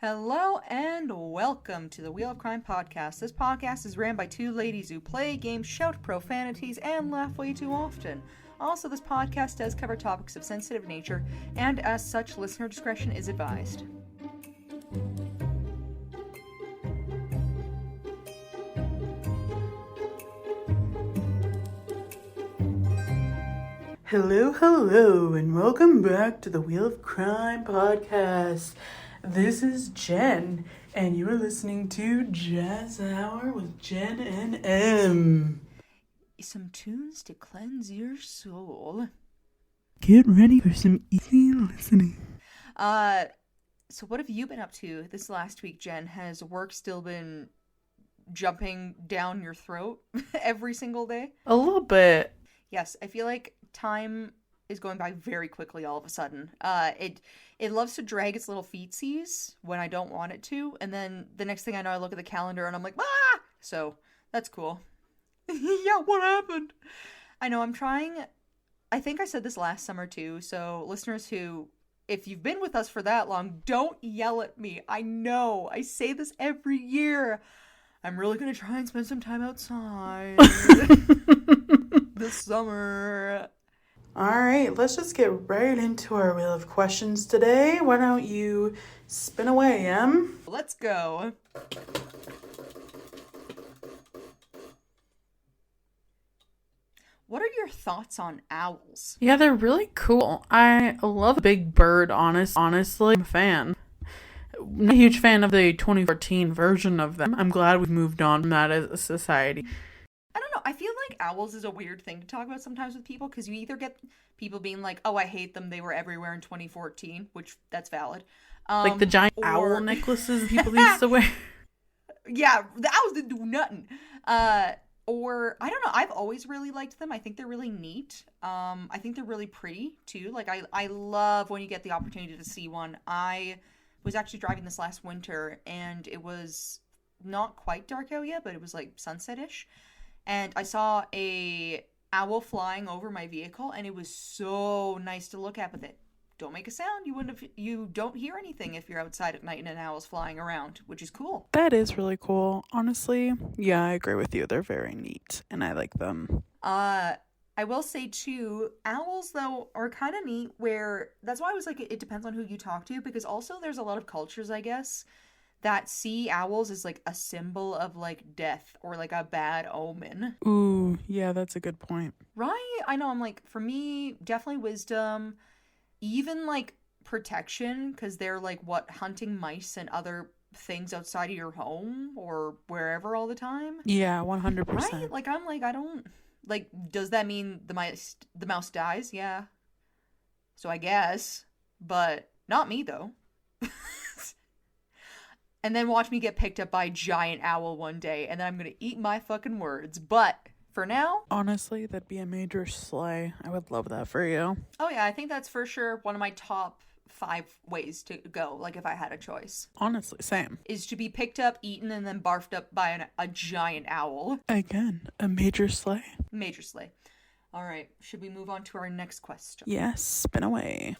Hello and welcome to the Wheel of Crime podcast. This podcast is ran by two ladies who play games, shout profanities, and laugh way too often. Also, this podcast does cover topics of sensitive nature, and as such, listener discretion is advised. Hello, and welcome back to the Wheel of Crime podcast. This is Jen, and you are listening to Jazz Hour with Jen and M. Some tunes to cleanse your soul. Get ready for some easy listening. So what have you been up to this last week, Jen? Has work still been jumping down your throat every single day? A little bit. Yes, I feel like time is going by very quickly all of a sudden. It loves to drag its little feetsies when I don't want it to, and then the next thing I know, I look at the calendar and I'm like, ah! So, that's cool. Yeah, what happened? I know, I'm trying... I think I said this last summer too, so listeners who, if you've been with us for that long, don't yell at me. I know, I say this every year. I'm really gonna try and spend some time outside this summer. Alright, let's just get right into our wheel of questions today. Why don't you spin away, Em? Let's go. What are your thoughts on owls? Yeah, they're really cool. I love a big bird, honestly. I'm a fan. Not a huge fan of the 2014 version of them. I'm glad we've moved on from that as a society. I don't know. I feel like owls is a weird thing to talk about sometimes with people because you either get people being like, oh, I hate them. They were everywhere in 2014, which that's valid. Like the giant owl necklaces people used to wear. Yeah, the owls didn't do nothing. Or, I don't know. I've always really liked them. I think they're really neat. I think they're really pretty, too. Like, I love when you get the opportunity to see one. I was actually driving this last winter, and it was not quite dark out yet, but it was, like, sunset-ish. And I saw a owl flying over my vehicle, and it was so nice to look at. But it don't make a sound. You don't hear anything if you're outside at night and an owl's flying around, which is cool. That is really cool. Honestly, yeah, I agree with you. They're very neat, and I like them. I will say too, owls though are kind of neat. Where that's why I was like, it depends on who you talk to, because also there's a lot of cultures, I guess, that see owls as like a symbol of like death or like a bad omen. Ooh, yeah, that's a good point. Right? I know. I'm like, for me, definitely wisdom, even like protection, because they're like what, hunting mice and other things outside of your home or wherever all the time. Yeah, 100%. Right? Like I'm like, I don't like, does that mean the mouse dies? Yeah. So I guess, but not me though. And then watch me get picked up by a giant owl one day, and then I'm gonna eat my fucking words. But for now, honestly, that'd be a major slay. I would love that for you. Oh yeah, I think that's for sure one of my top 5 ways to go, like if I had a choice. Honestly, same. Is to be picked up, eaten, and then barfed up by a giant owl. Again, a major slay. Major slay. Alright, should we move on to our next question? Yes, spin away.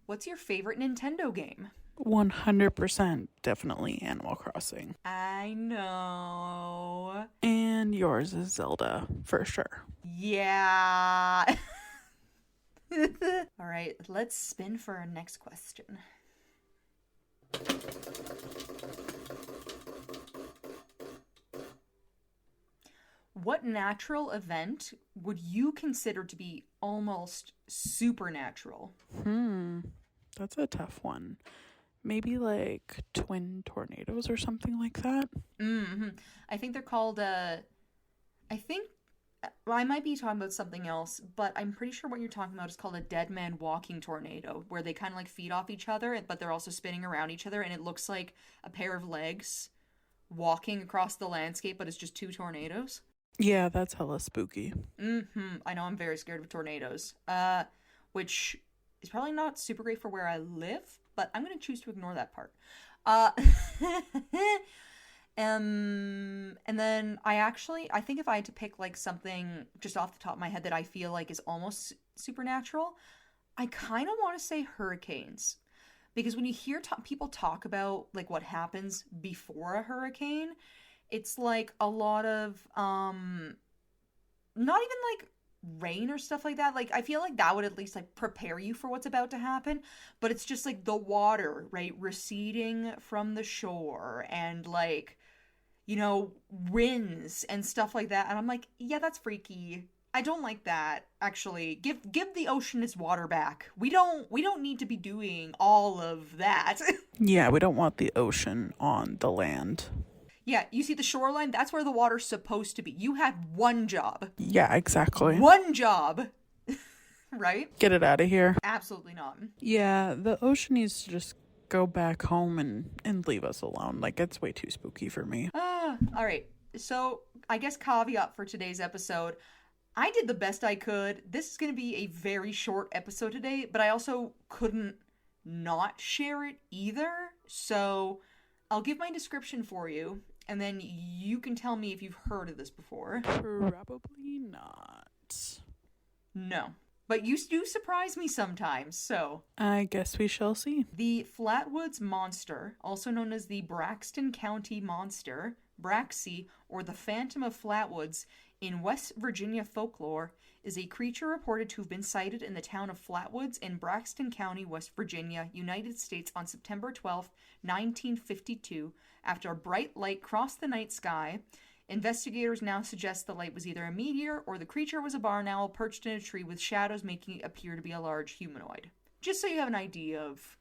What's your favorite Nintendo game? 100% definitely Animal Crossing. I know. And yours is Zelda, for sure. Yeah. Alright, let's spin for our next question. What natural event would you consider to be almost supernatural? That's a tough one. Maybe like twin tornadoes or something like that. I think they're called, I might be talking about something else, but I'm pretty sure what you're talking about is called a dead man walking tornado, where they kind of like feed off each other, but they're also spinning around each other, and it looks like a pair of legs walking across the landscape, but it's just 2 tornadoes. Yeah, that's hella spooky. I know, I'm very scared of tornadoes. Which is probably not super great for where I live, but I'm going to choose to ignore that part. And then I think if I had to pick like something just off the top of my head that I feel like is almost supernatural, I kind of want to say hurricanes. Because when you hear people talk about like what happens before a hurricane, it's like a lot of not even like rain or stuff like that. Like I feel like that would at least like prepare you for what's about to happen, but it's just like the water, right, receding from the shore and like, you know, winds and stuff like that. And I'm like, yeah, that's freaky. I don't like that. Actually, give the ocean its water back. We don't need to be doing all of that. Yeah, we don't want the ocean on the land. Yeah, you see the shoreline? That's where the water's supposed to be. You had one job. Yeah, exactly. One job. Right? Get it out of here. Absolutely not. Yeah, the ocean needs to just go back home and leave us alone. Like, it's way too spooky for me. All right. So, I guess caveat for today's episode. I did the best I could. This is going to be a very short episode today, but I also couldn't not share it either. So, I'll give my description for you, and then you can tell me if you've heard of this before. Probably not. No. But you do surprise me sometimes, so. I guess we shall see. The Flatwoods Monster, also known as the Braxton County Monster, Braxy, or the Phantom of Flatwoods, in West Virginia folklore, is a creature reported to have been sighted in the town of Flatwoods in Braxton County, West Virginia, United States on September 12, 1952, after a bright light crossed the night sky. Investigators now suggest the light was either a meteor or the creature was a barn owl perched in a tree with shadows making it appear to be a large humanoid. Just so you have an idea of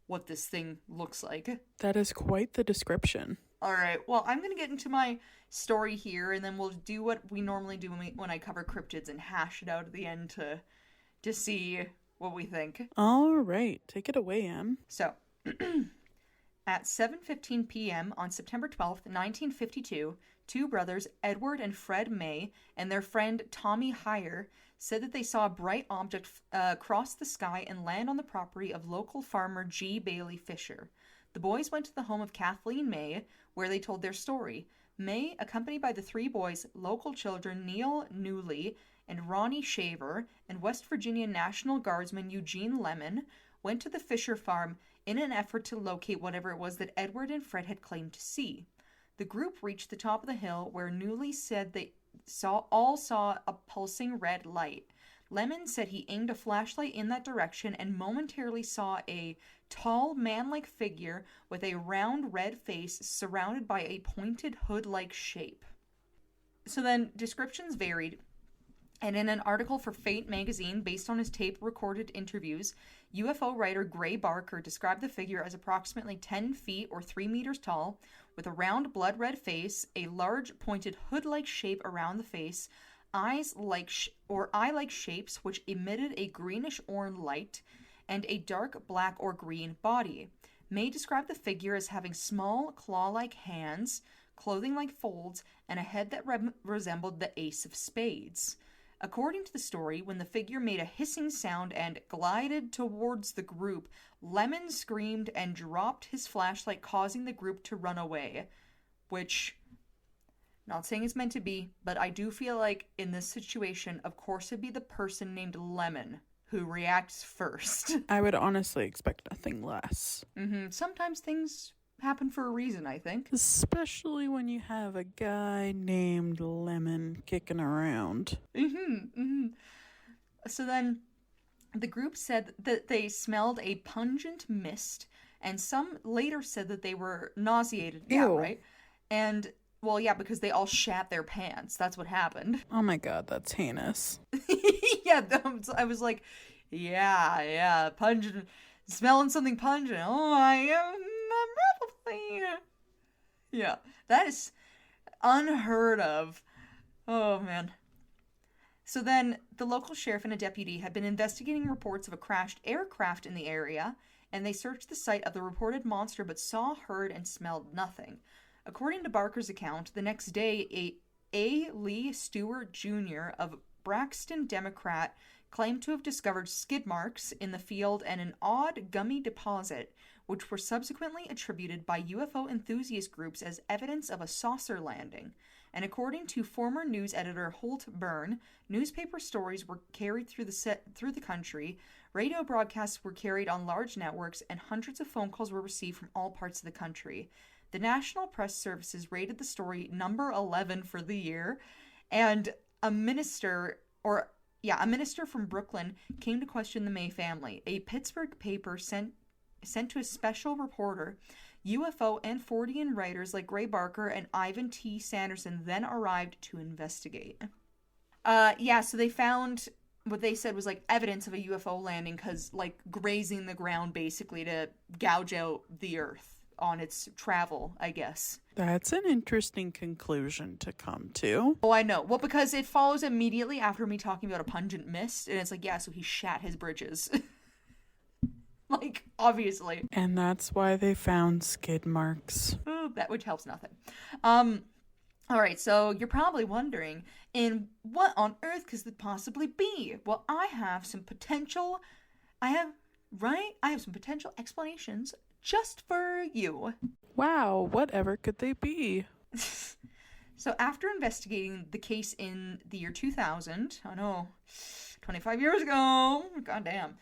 what this thing looks like. That is quite the description. Alright, well, I'm going to get into my story here, and then we'll do what we normally do when I cover cryptids and hash it out at the end to see what we think. Alright, take it away, Em. So, at 7:15 p.m. on September 12th, 1952, two brothers, Edward and Fred May, and their friend Tommy Heyer, said that they saw a bright object cross the sky and land on the property of local farmer G. Bailey Fisher. The boys went to the home of Kathleen May, where they told their story. May, accompanied by the three boys, local children Neil Newley and Ronnie Shaver, and West Virginia National Guardsman Eugene Lemon, went to the Fisher farm in an effort to locate whatever it was that Edward and Fred had claimed to see. The group reached the top of the hill, where Newley said they all saw a pulsing red light. Lemon said he aimed a flashlight in that direction and momentarily saw a tall, man-like figure with a round red face surrounded by a pointed hood-like shape. So then, descriptions varied, and in an article for Fate magazine based on his tape-recorded interviews, UFO writer Gray Barker described the figure as approximately 10 feet or 3 meters tall, with a round blood-red face, a large pointed hood-like shape around the face, eye-like shapes which emitted a greenish-orange light, and a dark black or green body. May described the figure as having small, claw-like hands, clothing like folds, and a head that resembled the ace of spades. According to the story, when the figure made a hissing sound and glided towards the group, Lemon screamed and dropped his flashlight, causing the group to run away. Which, not saying it's meant to be, but I do feel like in this situation, of course it'd be the person named Lemon who reacts first. I would honestly expect nothing less. Sometimes things happen for a reason, I think. Especially when you have a guy named Lemon kicking around. So then, the group said that they smelled a pungent mist, and some later said that they were nauseated. Ew. Yeah, right? And, well, yeah, because they all shat their pants. That's what happened. Oh my god, that's heinous. Yeah, I was like, yeah, pungent, smelling something pungent. Oh, I am probably. Yeah, that is unheard of. Oh, man. So then, the local sheriff and a deputy had been investigating reports of a crashed aircraft in the area, and they searched the site of the reported monster but saw, heard, and smelled nothing. According to Barker's account, the next day, A. Lee Stewart Jr. of Braxton, Democrat, claimed to have discovered skid marks in the field and an odd gummy deposit, which were subsequently attributed by UFO enthusiast groups as evidence of a saucer landing. And according to former news editor Holt Byrne, newspaper stories were carried through the country Radio broadcasts were carried on large networks, and hundreds of phone calls were received from all parts of the country. The National Press Services rated the story number 11 for the year, and a minister from Brooklyn came to question the May family. A Pittsburgh paper sent to a special reporter. UFO and Fortean writers like Gray Barker and Ivan T. Sanderson then arrived to investigate. So they found what they said was like evidence of a UFO landing, because like grazing the ground basically to gouge out the earth on its travel, I guess. That's an interesting conclusion to come to. Oh, I know. Well, because it follows immediately after me talking about a pungent mist, and it's like, yeah, so he shat his bridges. Like, obviously. And that's why they found skid marks. Ooh, that which helps nothing. Alright, so you're probably wondering, in what on earth could this possibly be? Well, I have some potential explanations just for you. Wow, whatever could they be? So after investigating the case in the year 2000, I know, 25 years ago, goddamn,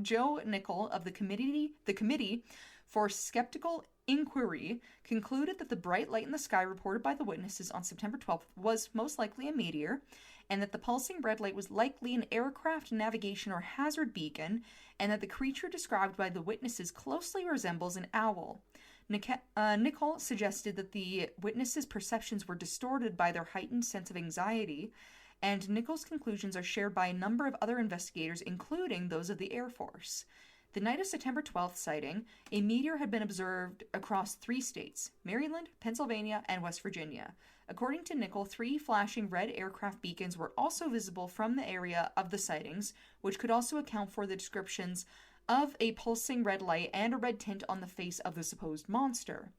Joe Nickell of the Committee for Skeptical Inquiry concluded that the bright light in the sky reported by the witnesses on September 12th was most likely a meteor, and that the pulsing red light was likely an aircraft navigation or hazard beacon, and that the creature described by the witnesses closely resembles an owl. Nickell suggested that the witnesses' perceptions were distorted by their heightened sense of anxiety, and Nichols' conclusions are shared by a number of other investigators, including those of the Air Force. The night of September 12th sighting, a meteor had been observed across 3 states, Maryland, Pennsylvania, and West Virginia. According to Nickell, 3 flashing red aircraft beacons were also visible from the area of the sightings, which could also account for the descriptions of a pulsing red light and a red tint on the face of the supposed monster.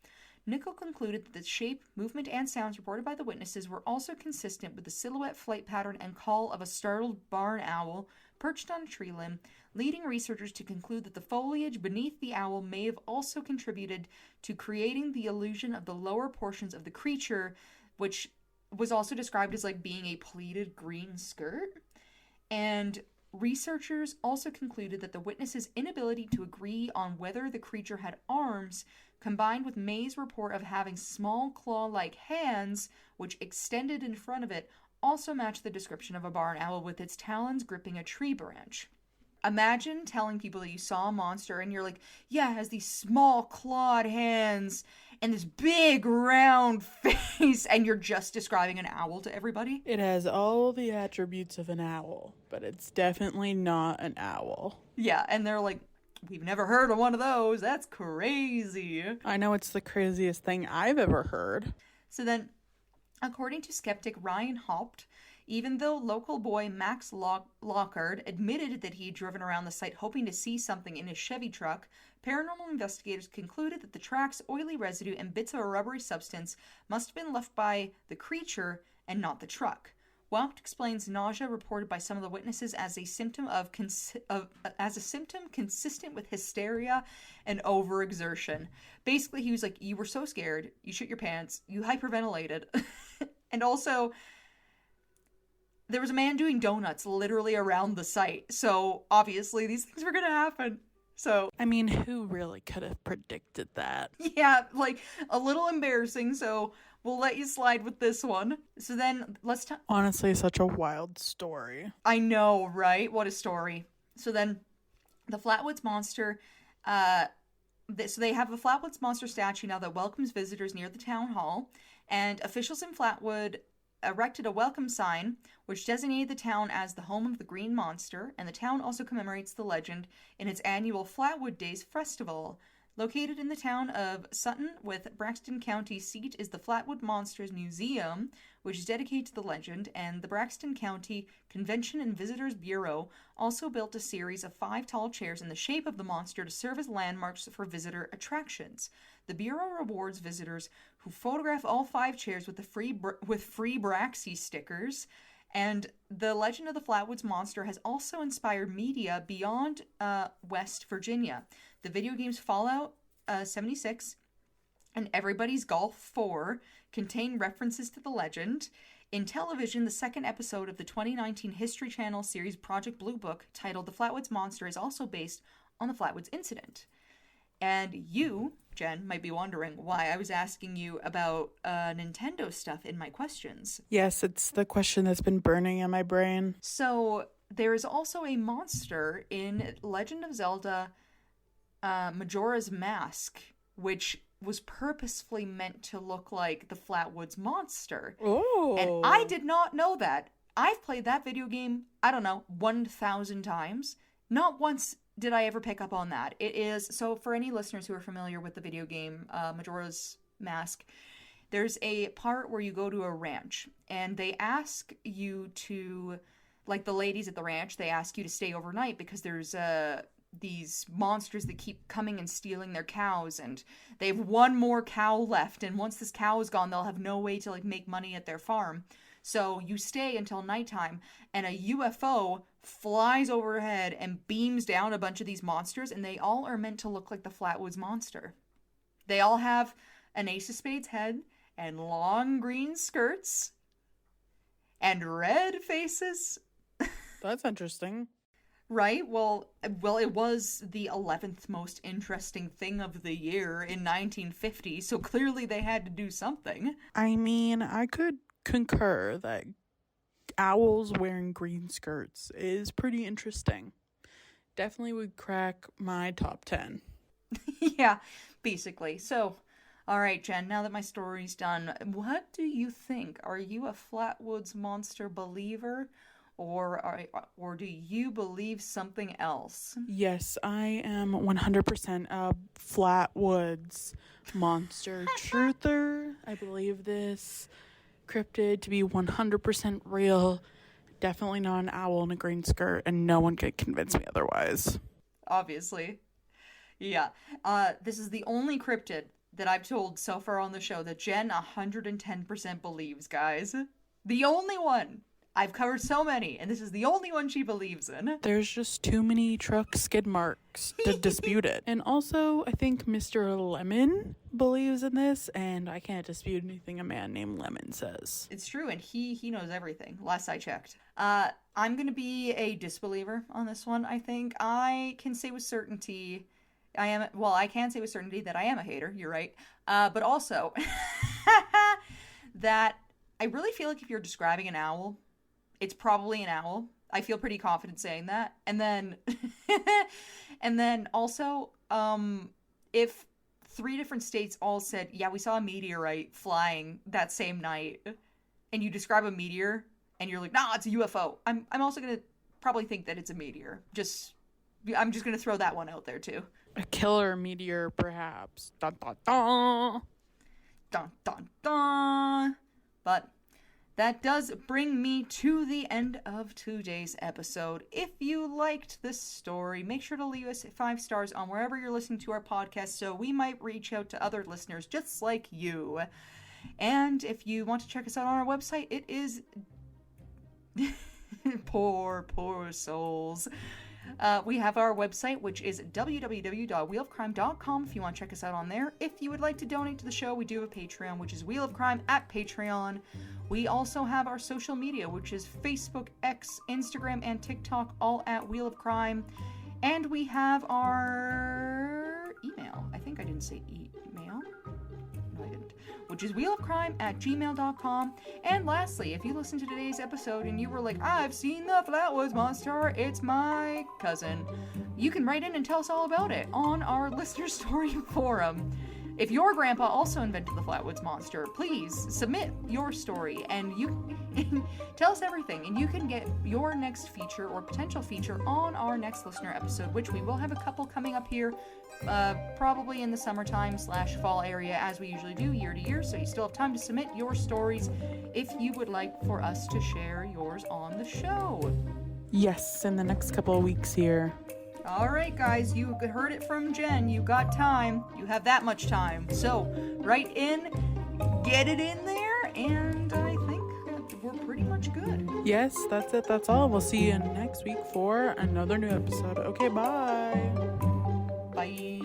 Nickell concluded that the shape, movement, and sounds reported by the witnesses were also consistent with the silhouette, flight pattern, and call of a startled barn owl perched on a tree limb, leading researchers to conclude that the foliage beneath the owl may have also contributed to creating the illusion of the lower portions of the creature, which was also described as like being a pleated green skirt. And researchers also concluded that the witnesses' inability to agree on whether the creature had arms, combined with May's report of having small claw-like hands, which extended in front of it, also matched the description of a barn owl with its talons gripping a tree branch. Imagine telling people that you saw a monster and you're like, yeah, it has these small clawed hands and this big round face, and you're just describing an owl to everybody. It has all the attributes of an owl, but it's definitely not an owl. Yeah, and they're like, we've never heard of one of those. That's crazy. I know, it's the craziest thing I've ever heard. So then, according to skeptic Ryan Haupt, even though local boy Max Lockhart admitted that he had driven around the site hoping to see something in his Chevy truck, paranormal investigators concluded that the track's oily residue and bits of a rubbery substance must have been left by the creature and not the truck. Haupt explains nausea reported by some of the witnesses as a symptom consistent with hysteria and overexertion. Basically, he was like, you were so scared, you shit your pants, you hyperventilated, and also there was a man doing donuts literally around the site, so obviously these things were gonna happen. So, I mean, who really could have predicted that? Yeah, like, a little embarrassing, so we'll let you slide with this one. So then, let's talk. Honestly, such a wild story. I know, right? What a story. So then, the Flatwoods Monster, so they have the Flatwoods Monster statue now that welcomes visitors near the town hall, and officials in Flatwood erected a welcome sign which designated the town as the home of the Green Monster, and the town also commemorates the legend in its annual Flatwood Days Festival. Located in the town of Sutton with Braxton County seat is the Flatwood Monsters Museum, which is dedicated to the legend, and the Braxton County Convention and Visitors Bureau also built a series of 5 tall chairs in the shape of the monster to serve as landmarks for visitor attractions. The Bureau rewards visitors who photograph all 5 chairs with free Braxy stickers, and the legend of the Flatwoods Monster has also inspired media beyond West Virginia. The video games Fallout 76 and Everybody's Golf 4 contain references to the legend. In television, the second episode of the 2019 History Channel series Project Blue Book, titled The Flatwoods Monster, is also based on the Flatwoods incident. And you, Jen, might be wondering why I was asking you about Nintendo stuff in my questions. Yes, it's the question that's been burning in my brain. So, there is also a monster in Legend of Zelda Majora's Mask, which was purposefully meant to look like the Flatwoods Monster. Oh. And I did not know that. I've played that video game, I don't know, 1,000 times. Not once did I ever pick up on that. It is, so for any listeners who are familiar with the video game Majora's Mask, there's a part where you go to a ranch and they ask you to, like the ladies at the ranch, they ask you to stay overnight because there's these monsters that keep coming and stealing their cows, and they have one more cow left, and once this cow is gone, they'll have no way to like make money at their farm. So you stay until nighttime, and a UFO flies overhead and beams down a bunch of these monsters, and they all are meant to look like the Flatwoods Monster. They all have an Ace of Spades head and long green skirts and red faces. That's interesting. Right? Well, it was the 11th most interesting thing of the year in 1950, so clearly they had to do something. I mean, I could concur that owls wearing green skirts is pretty interesting. Definitely would crack my top 10. Yeah, basically. So, all right, Jen, now that my story's done, what do you think? Are you a Flatwoods Monster believer? Or do you believe something else? Yes, I am 100% a Flatwoods Monster truther. I believe this cryptid to be 100% real. Definitely not an owl in a green skirt, and no one could convince me otherwise. Obviously. Yeah. This is the only cryptid that I've told so far on the show that Jen 110% believes, guys. The only one. I've covered so many, and this is the only one she believes in. There's just too many truck skid marks to dispute it. And also, I think Mr. Lemon believes in this, and I can't dispute anything a man named Lemon says. It's true, and he knows everything, last I checked. I'm gonna be a disbeliever on this one, I think. I can say with certainty... I can say with certainty that I am a hater, you're right. But also, that I really feel like if you're describing an owl... It's probably an owl. I feel pretty confident saying that. And then, and then also, if 3 different states all said, yeah, we saw a meteorite flying that same night, and you describe a meteor, and you're like, nah, it's a UFO. I'm also gonna probably think that it's a meteor. I'm just gonna throw that one out there too. A killer meteor, perhaps. Dun dun dun. Dun dun dun. But that does bring me to the end of today's episode. If you liked this story, make sure to leave us 5 stars on wherever you're listening to our podcast so we might reach out to other listeners just like you. And if you want to check us out on our website, it is... poor souls. We have our website, which is www.wheelofcrime.com if you want to check us out on there. If you would like to donate to the show, we do have a Patreon, which is Wheel of Crime at Patreon. We also have our social media, which is Facebook, X, Instagram, and TikTok, all at Wheel of Crime. And we have our email. I think I didn't say email. No, I didn't. Which is wheelofcrime@gmail.com. And lastly, if you listened to today's episode and you were like, I've seen the Flatwoods Monster, it's my cousin, you can write in and tell us all about it on our listener story forum. If your grandpa also invented the Flatwoods Monster, please submit your story and you tell us everything, and you can get your next feature or potential feature on our next listener episode, which we will have a couple coming up here probably in the summertime / fall area, as we usually do year to year, so you still have time to submit your stories if you would like for us to share yours on the show. Yes, in the next couple of weeks here. All right, guys, you heard it from Jen. You got time. You have that much time. So, write in, get it in there, and I think that we're pretty much good. Yes, that's it. That's all. We'll see you next week for another new episode. Okay, bye. Bye.